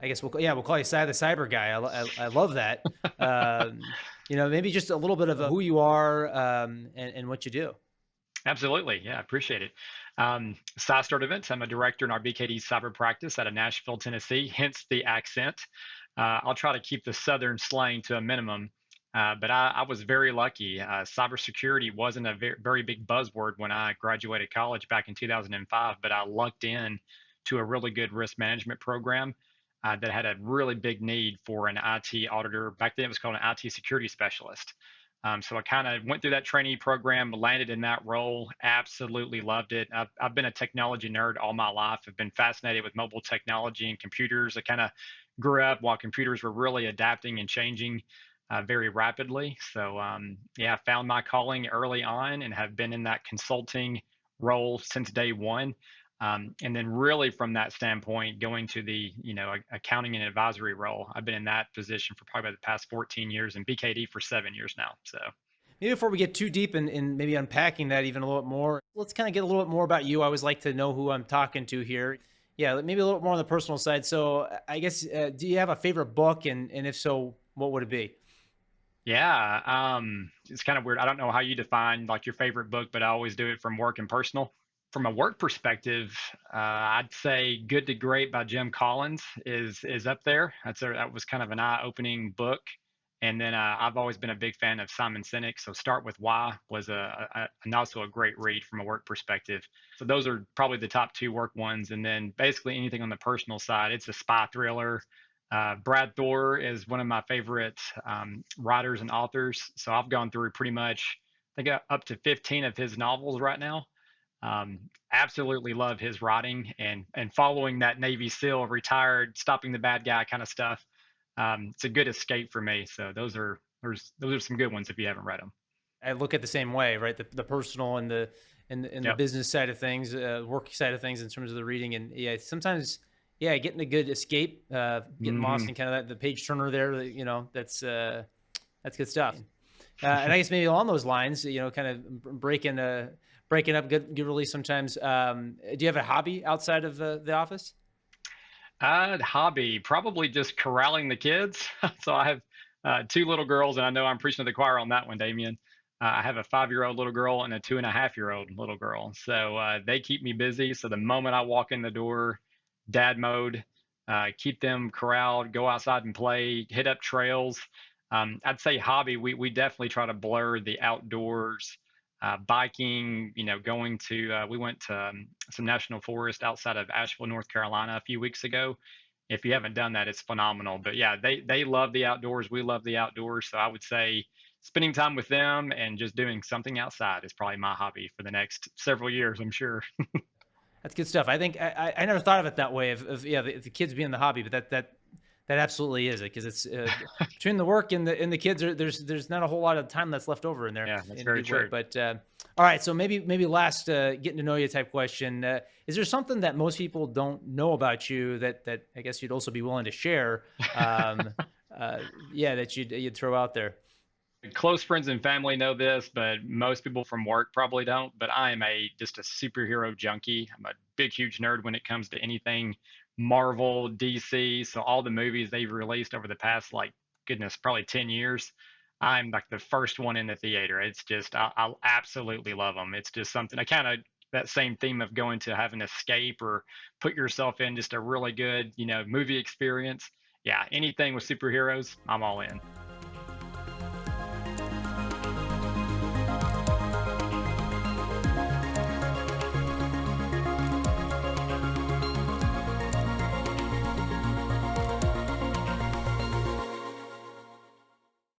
I guess we'll call you Cy the Cyber Guy. I love that. Maybe just a little bit of who you are, and what you do. Absolutely. Yeah, I appreciate it. Cy Sturdivant, I'm a director in our BKD cyber practice out of Nashville, Tennessee, hence the accent. I'll try to keep the Southern slang to a minimum. But I was very lucky. Cybersecurity wasn't a very big buzzword when I graduated college back in 2005, but I lucked in to a really good risk management program that had a really big need for an IT auditor. Back then, it was called an IT security specialist. So I kind of went through that trainee program, landed in that role, absolutely loved it. I've been a technology nerd all my life. I've been fascinated with mobile technology and computers. I kind of grew up while computers were really adapting and changing very rapidly. So yeah, I found my calling early on and have been in that consulting role since day one. And then really from that standpoint, going to the accounting and advisory role, I've been in that position for probably the past 14 years and BKD for 7 years now. So Maybe before we get too deep in maybe unpacking that even a little bit more, let's kind of get a little bit more about you. I always like to know who I'm talking to here. Yeah, maybe a little bit more on the personal side. So I guess, do you have a favorite book, and if so, what would it be? yeah, it's kind of weird. I don't know how you define like your favorite book, but I always do it from work and personal. From a work perspective, I'd say Good to Great by Jim Collins is up there. That was kind of an eye-opening book. And then I've always been a big fan of Simon Sinek. So Start with Why was and also a great read from a work perspective. So those are probably the top two work ones. And then basically anything on the personal side, it's a spy thriller. Brad Thor is one of my favorite writers and authors. So I've gone through pretty much, I think, up to 15 of his novels right now. Absolutely love his writing and following that Navy SEAL, retired, stopping the bad guy kind of stuff. It's a good escape for me. So those are some good ones if you haven't read them. I look at the same way, right? The personal and the Yep. business side of things, work side of things in terms of the reading, and yeah, sometimes, yeah, getting a good escape, getting lost Hmm. in kind of the page turner there. That's good stuff. And I guess maybe along those lines, kind of breaking up good release sometimes. Do you have a hobby outside of the office? Hobby, probably just corralling the kids. So I have two little girls, and I know I'm preaching to the choir on that one, Damien. I have a 5-year-old little girl and a 2.5-year-old little girl. So they keep me busy. So the moment I walk in the door, dad mode, keep them corralled, go outside and play, hit up trails. I'd say hobby, we definitely try to blur the outdoors, biking, we went to some national forest outside of Asheville, North Carolina a few weeks ago. If you haven't done that, it's phenomenal. But yeah, they love the outdoors. We love the outdoors. So I would say spending time with them and just doing something outside is probably my hobby for the next several years, I'm sure. That's good stuff. I think I never thought of it that way, of yeah, the kids being the hobby, but that absolutely is it, because it's, between the work and the kids, there's not a whole lot of time that's left over in there, Yeah, that's in a very good way. true. But all right, so maybe last, getting to know you type question. Is there something that most people don't know about you that I guess you'd also be willing to share? Yeah, that you'd throw out there. Close friends and family know this, but most people from work probably don't. But I am just a superhero junkie. I'm a big, huge nerd when it comes to anything Marvel, DC. So all the movies they've released over the past, like, goodness, probably 10 years. I'm like the first one in the theater. It's just I absolutely love them. It's just something I kind of that same theme of going to have an escape or put yourself in just a really good, movie experience. Yeah, anything with superheroes, I'm all in.